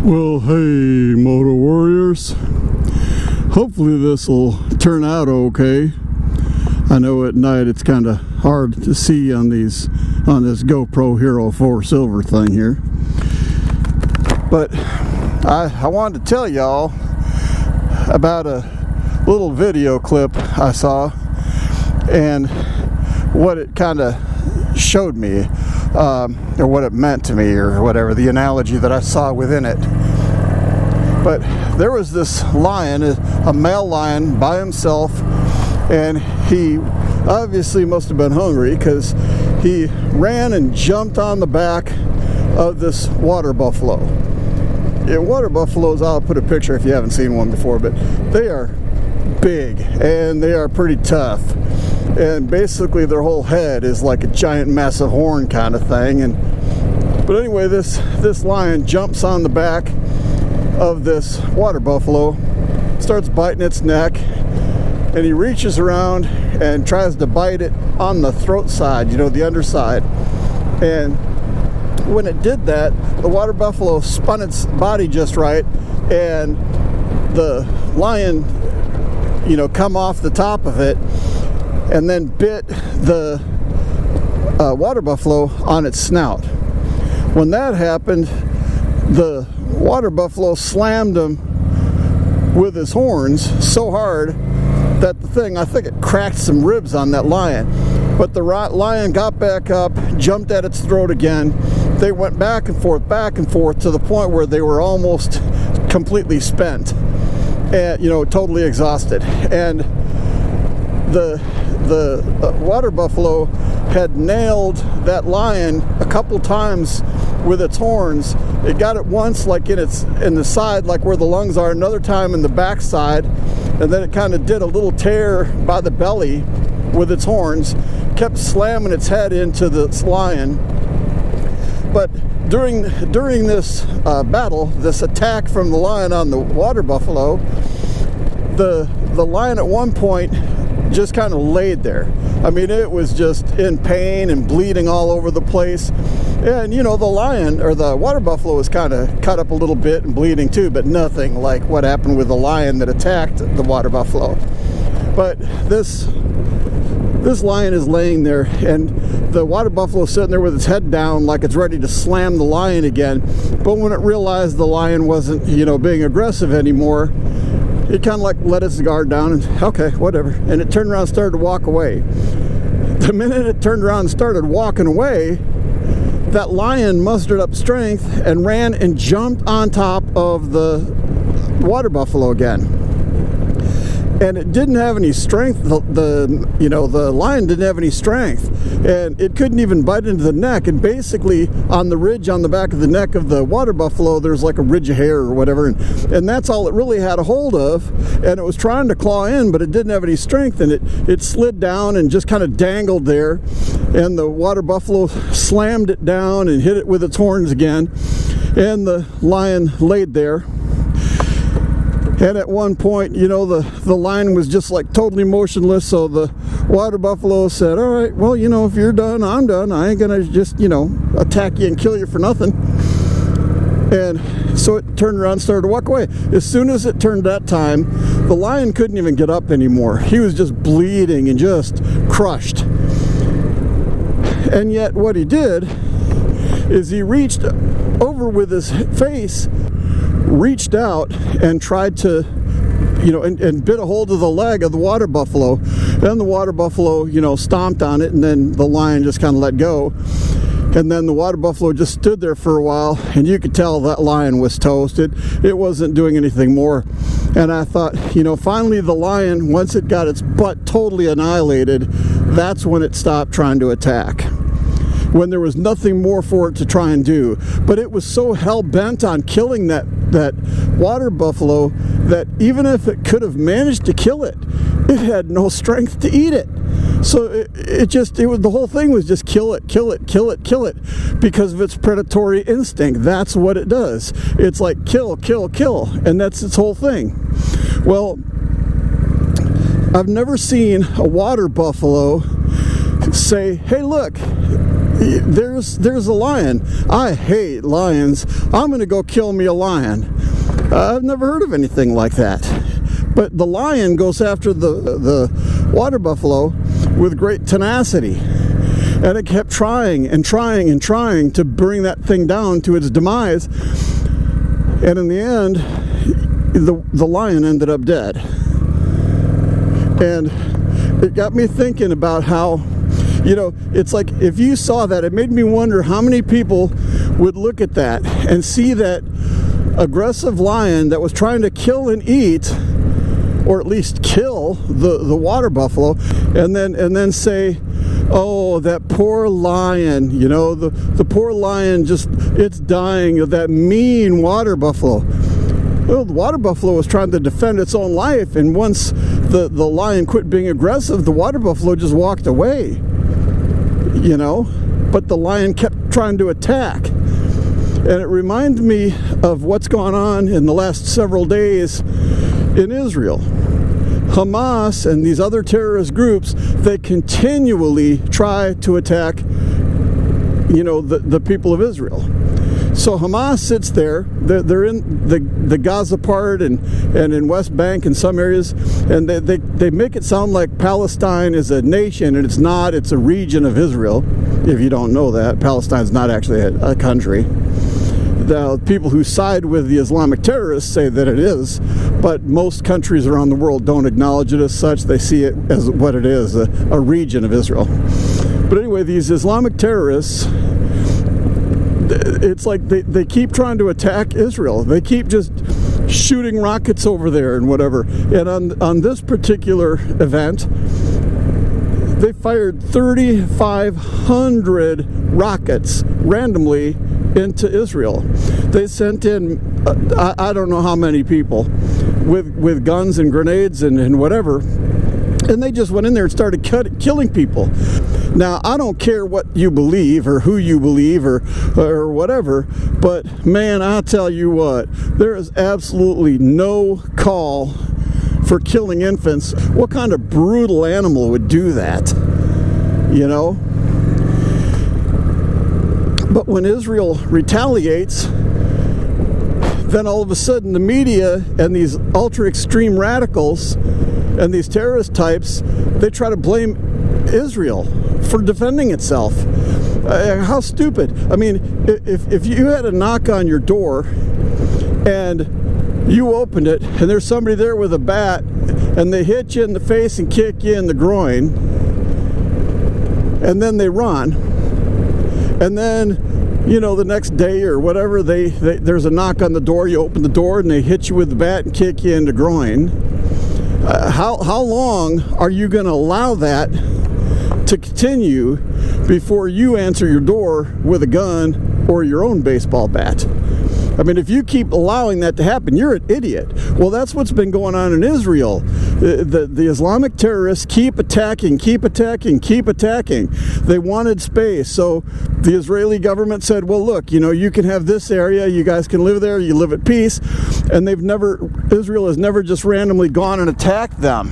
Well, hey, Moto Warriors. Hopefully this will turn out okay. I know at night it's kind of hard to see on this GoPro Hero 4 Silver thing here. But I wanted to tell y'all about a little video clip I saw and what it kind of showed me, or what it meant to me, or whatever, the analogy that I saw within it. But there was this lion, a male lion by himself, and he obviously must have been hungry because he ran and jumped on the back of this water buffalo. Water buffaloes, I'll put a picture if you haven't seen one before, but they are big and they are pretty tough. And basically their whole head is like a giant massive horn kind of thing. But anyway, this lion jumps on the back of this water buffalo, starts biting its neck, and he reaches around and tries to bite it on the throat side, the underside. And when it did that, the water buffalo spun its body just right, and the lion, come off the top of it and then bit the water buffalo on its snout. When that happened, the water buffalo slammed him with his horns so hard that the thing, I think it cracked some ribs on that lion. But the lion got back up, jumped at its throat again. They went back and forth to the point where they were almost completely spent and, totally exhausted. And the water buffalo had nailed that lion a couple times with its horns. It got it once like in the side, like where the lungs are, another time in the back side, and then it kind of did a little tear by the belly with its horns, kept slamming its head into this lion. But during this battle, this attack from the lion on the water buffalo, the lion at one point just kind of laid there. I mean, it was just in pain and bleeding all over the place. And the lion, or the water buffalo, was kind of cut up a little bit and bleeding too, but nothing like what happened with the lion that attacked the water buffalo. But this lion is laying there, and the water buffalo is sitting there with its head down like it's ready to slam the lion again. But when it realized the lion wasn't, being aggressive anymore, it kind of like let its guard down and, okay, whatever. And it turned around and started to walk away. The minute it turned around and started walking away, that lion mustered up strength and ran and jumped on top of the water buffalo again. And it didn't have any strength. The lion didn't have any strength, and it couldn't even bite into the neck. And basically, on the ridge on the back of the neck of the water buffalo, there's like a ridge of hair or whatever, and that's all it really had a hold of. And it was trying to claw in, but it didn't have any strength, and it slid down and just kind of dangled there. And the water buffalo slammed it down and hit it with its horns again, and the lion laid there. And at one point, the lion was just like totally motionless, so the water buffalo said, all right, well, if you're done, I'm done. I ain't gonna just, attack you and kill you for nothing. And so it turned around and started to walk away. As soon as it turned that time, the lion couldn't even get up anymore. He was just bleeding and just crushed. And yet what he did is he reached over with his face, reached out and tried to, and bit a hold of the leg of the water buffalo. Then the water buffalo, stomped on it, and then the lion just kind of let go. And then the water buffalo just stood there for a while, and you could tell that lion was toasted. It wasn't doing anything more. And I thought, finally the lion, once it got its butt totally annihilated, that's when it stopped trying to attack. When there was nothing more for it to try and do. But it was so hell-bent on killing that water buffalo that even if it could have managed to kill it, it had no strength to eat it. So the whole thing was just kill it, because of its predatory instinct. That's what it does. It's like kill, and that's its whole thing. Well, I've never seen a water buffalo say, hey, look, there's a lion. I hate lions. I'm going to go kill me a lion. I've never heard of anything like that. But the lion goes after the water buffalo with great tenacity. And it kept trying and trying and trying to bring that thing down to its demise. And in the end, the lion ended up dead. And it got me thinking about how, you know, it's like if you saw that, it made me wonder how many people would look at that and see that aggressive lion that was trying to kill and eat, or at least kill the water buffalo, and then say, oh, that poor lion, you know, the poor lion, just, it's dying of that mean water buffalo. Well, the water buffalo was trying to defend its own life, and once the lion quit being aggressive, the water buffalo just walked away, you know, but the lion kept trying to attack. And it reminded me of what's gone on in the last several days in Israel. Hamas and these other terrorist groups, they continually try to attack, you know, the people of Israel. So Hamas sits there, they're in the Gaza part and in West Bank and some areas, and they make it sound like Palestine is a nation, and it's not, it's a region of Israel. If you don't know that, Palestine's not actually a country. The people who side with the Islamic terrorists say that it is, but most countries around the world don't acknowledge it as such. They see it as what it is, a region of Israel. But anyway, these Islamic terrorists, it's like they keep trying to attack Israel. They keep just shooting rockets over there and whatever. And on this particular event, they fired 3,500 rockets randomly into Israel. They sent in I don't know how many people with guns and grenades and whatever, and they just went in there and started killing people. Now, I don't care what you believe or who you believe or whatever, but man, I'll tell you what, there is absolutely no call for killing infants. What kind of brutal animal would do that? You know? But when Israel retaliates, then all of a sudden the media and these ultra-extreme radicals and these terrorist types, they try to blame Israel for defending itself. How stupid. I mean, if you had a knock on your door and you opened it and there's somebody there with a bat and they hit you in the face and kick you in the groin, and then they run, and then, you know, the next day or whatever, there's a knock on the door, you open the door and they hit you with the bat and kick you in the groin. How long are you going to allow that to continue before you answer your door with a gun or your own baseball bat? I mean, if you keep allowing that to happen, you're an idiot. Well, that's what's been going on in Israel. The Islamic terrorists keep attacking. They wanted space. So the Israeli government said, well, look, you know, you can have this area. You guys can live there. You live at peace. And Israel has never just randomly gone and attacked them.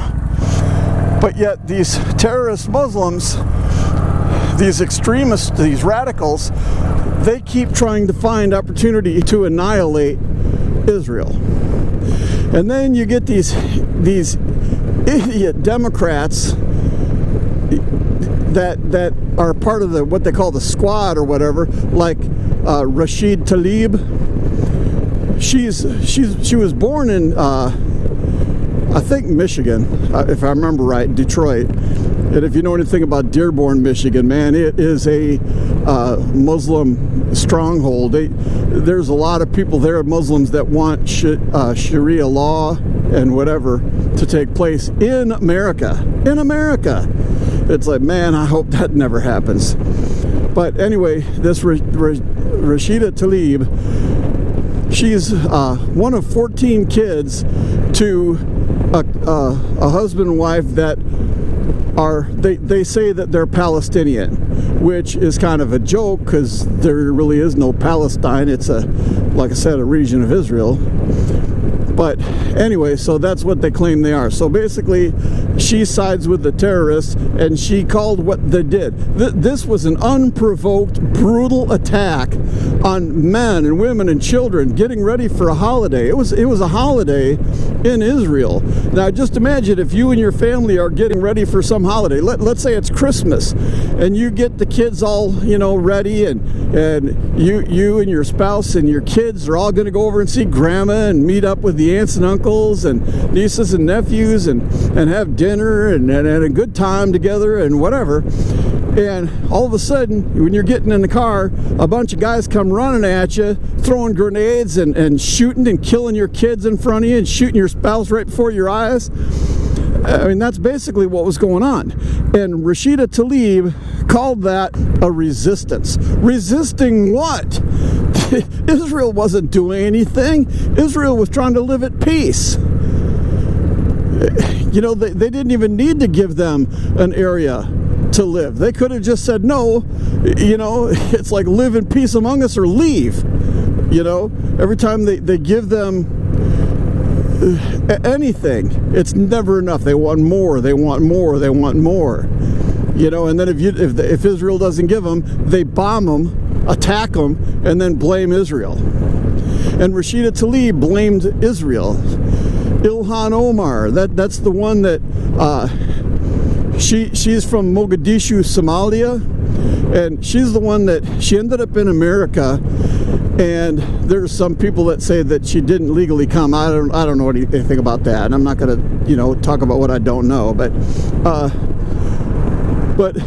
But yet these terrorist Muslims, these extremists, these radicals, they keep trying to find opportunity to annihilate Israel. And then you get these idiot Democrats that are part of what they call the squad or whatever, like Rashid Tlaib. She was born in I think Michigan, if I remember right, Detroit. And if you know anything about Dearborn, Michigan, man, it is a Muslim stronghold. There's a lot of people there, Muslims, that want Sharia law and whatever to take place in America. In America. It's like, man, I hope that never happens. But anyway, this Rashida Tlaib, she's one of 14 kids to a husband and wife that they say that they're Palestinian, which is kind of a joke because there really is no Palestine. It's like I said, a region of Israel. But anyway, so that's what they claim they are. So basically, she sides with the terrorists and she called what they did. This was an unprovoked, brutal attack on men and women and children getting ready for a holiday. It was a holiday in Israel. Now just imagine if you and your family are getting ready for some holiday. Let's say it's Christmas, and you get the kids all, you know, ready, and you and your spouse and your kids are all going to go over and see grandma and meet up with the aunts and uncles and nieces and nephews and have dinner and a good time together and whatever. And all of a sudden, when you're getting in the car, a bunch of guys come running at you, throwing grenades and shooting and killing your kids in front of you and shooting your spouse right before your eyes. I mean, that's basically what was going on. And Rashida Tlaib called that a resistance. Resisting what? Israel wasn't doing anything. Israel was trying to live at peace. You know, they didn't even need to give them an area to live. They could have just said, no, you know, it's like live in peace among us or leave. You know, every time they give them anything, it's never enough. They want more, they want more, they want more. You know, and then if Israel doesn't give them, they bomb them, attack them, and then blame Israel. And Rashida Tlaib blamed Israel. Ilhan Omar, that's the one that she's from Mogadishu, Somalia, and she's the one that she ended up in America. And there's some people that say that she didn't legally come. I don't know anything about that, and I'm not going to, you know, talk about what I don't know. But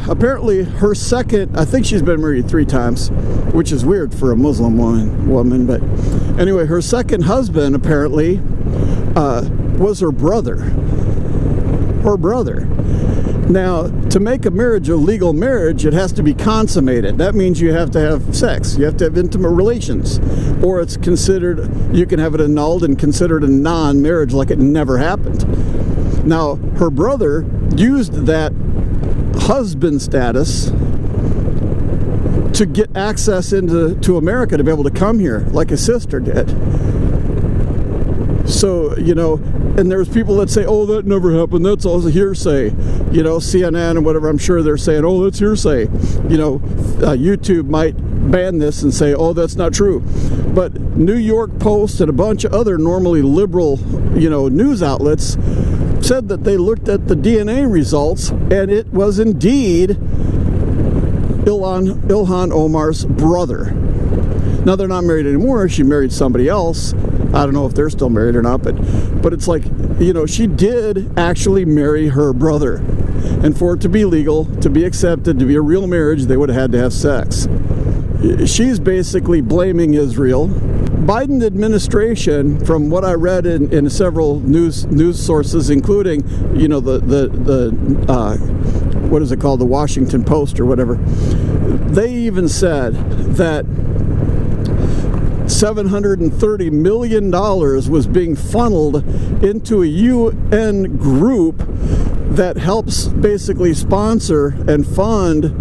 apparently her second, I think she's been married 3 times, which is weird for a Muslim woman. But anyway, her second husband apparently was her brother. Her brother. Now, to make a marriage a legal marriage, it has to be consummated. That means you have to have sex. You have to have intimate relations. Or it's considered, you can have it annulled and considered a non-marriage, like it never happened. Now, her brother used that husband status to get access to America, to be able to come here, like his sister did. So, you know, and there's people that say, oh, that never happened, that's all hearsay. You know, CNN and whatever, I'm sure they're saying, oh, that's hearsay. You know, YouTube might ban this and say, oh, that's not true. But New York Post and a bunch of other normally liberal, you know, news outlets said that they looked at the DNA results, and it was indeed Ilhan Omar's brother. Now, they're not married anymore. She married somebody else. I don't know if they're still married or not, but it's like, you know, she did actually marry her brother. And for it to be legal, to be accepted, to be a real marriage, they would have had to have sex. She's basically blaming Israel. Biden administration, from what I read in several news sources, including, you know, the what is it called, the Washington Post or whatever, they even said that $730 million was being funneled into a UN group that helps basically sponsor and fund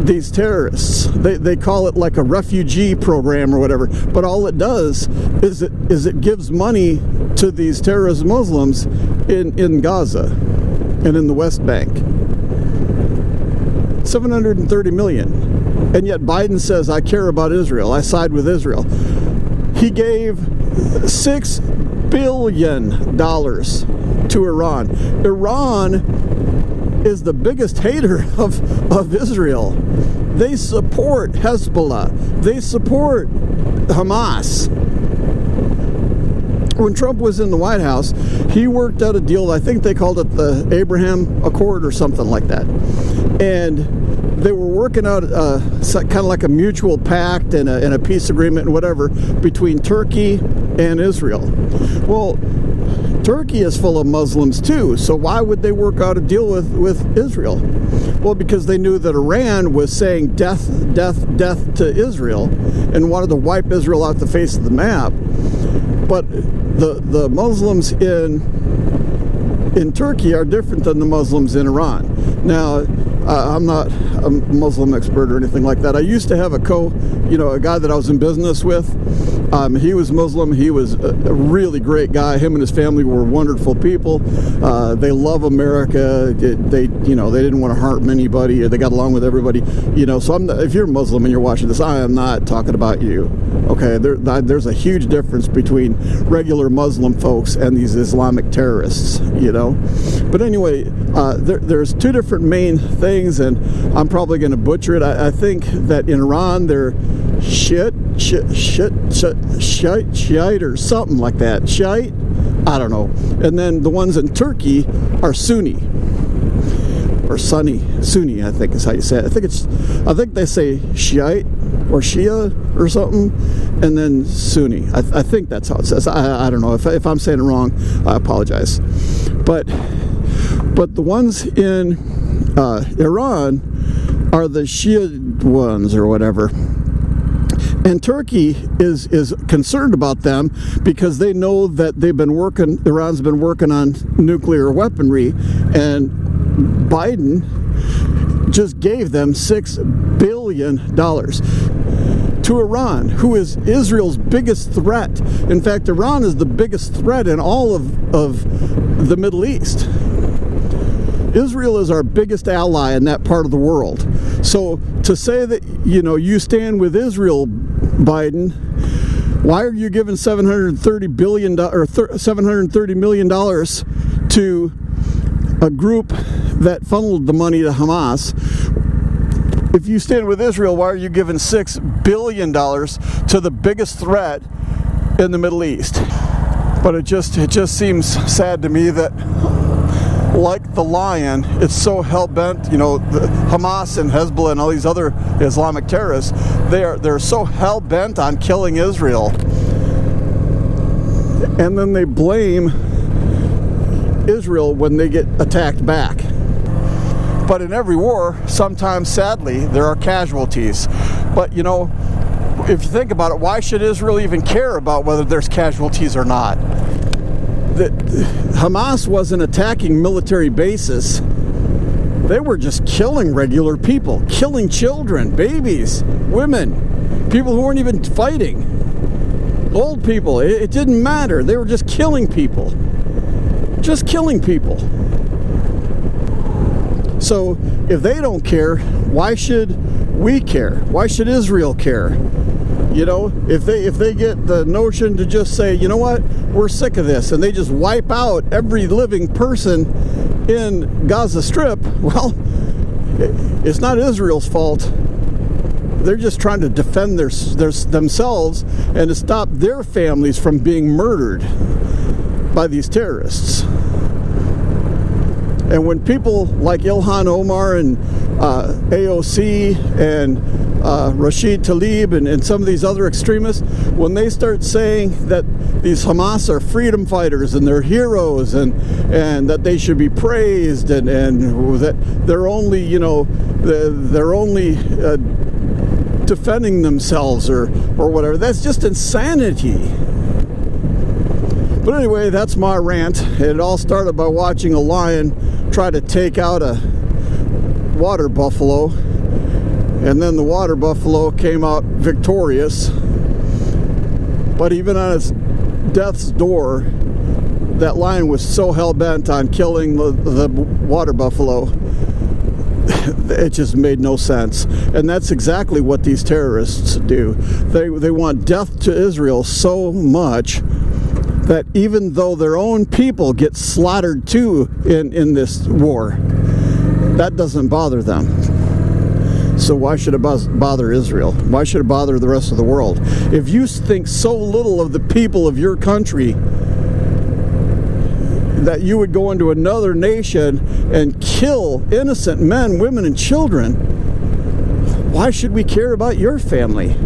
these terrorists. They call it like a refugee program or whatever, but all it does is it gives money to these terrorist Muslims in Gaza and in the West Bank. $730 million. And yet Biden says, I care about Israel. I side with Israel. He gave $6 billion to Iran. Iran is the biggest hater of Israel. They support Hezbollah. They support Hamas. When Trump was in the White House, he worked out a deal, I think they called it the Abraham Accord or something like that. And they were working out kind of like a mutual pact and a peace agreement and whatever between Turkey and Israel. Well, Turkey is full of Muslims too, so why would they work out a deal with Israel? Well, because they knew that Iran was saying death, death, death to Israel and wanted to wipe Israel off the face of the map. But the Muslims in Turkey are different than the Muslims in Iran. Now, I'm not a Muslim expert or anything like that. I used to have a guy that I was in business with. He was Muslim. He was a really great guy. Him and his family were wonderful people. They love America. They didn't want to harm anybody, or they got along with everybody. So if you're Muslim and you're watching this, I am not talking about you. Okay, there's a huge difference between regular Muslim folks and these Islamic terrorists. But anyway, there's two different main things, and I'm probably going to butcher it. I think that in Iran they're Shiite or something like that. Shiite? I don't know. And then the ones in Turkey are Sunni. Or Sunni, I think is how you say it. I think they say Shiite or Shia or something, and then Sunni. I think that's how it says. I don't know. If I'm saying it wrong, I apologize. But the ones in Iran are the Shia ones or whatever. And Turkey is concerned about them because they know that Iran's been working on nuclear weaponry, and Biden just gave them $6 billion to Iran, who is Israel's biggest threat. In fact, Iran is the biggest threat in all of the Middle East. Israel is our biggest ally in that part of the world. So to say that, you stand with Israel, Biden, why are you giving $730 million to a group that funneled the money to Hamas? If you stand with Israel, why are you giving $6 billion to the biggest threat in the Middle East? But it just seems sad to me that, like the lion, it's so hell-bent, the Hamas and Hezbollah and all these other Islamic terrorists, they're so hell-bent on killing Israel. And then they blame Israel when they get attacked back. But in every war, sometimes, sadly, there are casualties. But, if you think about it, why should Israel even care about whether there's casualties or not? Hamas wasn't attacking military bases. They were just killing regular people, killing children, babies, women, people who weren't even fighting, old people. It didn't matter. They were just killing people. Just killing people. So if they don't care, why should we care? Why should Israel care? If they get the notion to just say, you know what, we're sick of this, and they just wipe out every living person in Gaza Strip, well, it's not Israel's fault. They're just trying to defend themselves and to stop their families from being murdered by these terrorists. And when people like Ilhan Omar and AOC and Rashid Tlaib and some of these other extremists, when they start saying that these Hamas are freedom fighters and they're heroes and that they should be praised and that they're only defending themselves or whatever, that's just insanity. But anyway, that's my rant. It all started by watching a lion try to take out a water buffalo, and then the water buffalo came out victorious. But even on its death's door, that lion was so hell-bent on killing the water buffalo, it just made no sense. And that's exactly what these terrorists do. They want death to Israel so much that even though their own people get slaughtered too in this war, that doesn't bother them. So why should it bother Israel? Why should it bother the rest of the world? If you think so little of the people of your country that you would go into another nation and kill innocent men, women, and children, why should we care about your family?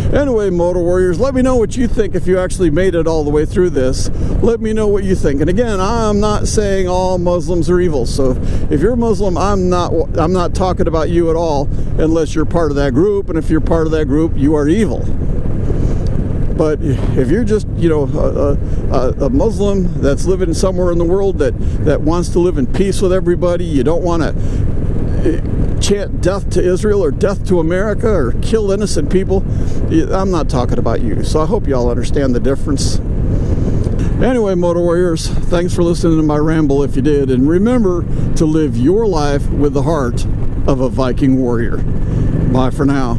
Anyway, Motor Warriors, let me know what you think if you actually made it all the way through this. Let me know what you think. And again, I'm not saying all Muslims are evil. So if you're Muslim, I'm not talking about you at all unless you're part of that group. And if you're part of that group, you are evil. But if you're just, you know, a Muslim that's living somewhere in the world that wants to live in peace with everybody, you don't want to chant death to Israel or death to America or kill innocent people, I'm not talking about you. So I hope you all understand the difference. Anyway, Motor Warriors, thanks for listening to my ramble if you did. And remember to live your life with the heart of a Viking warrior. Bye for now.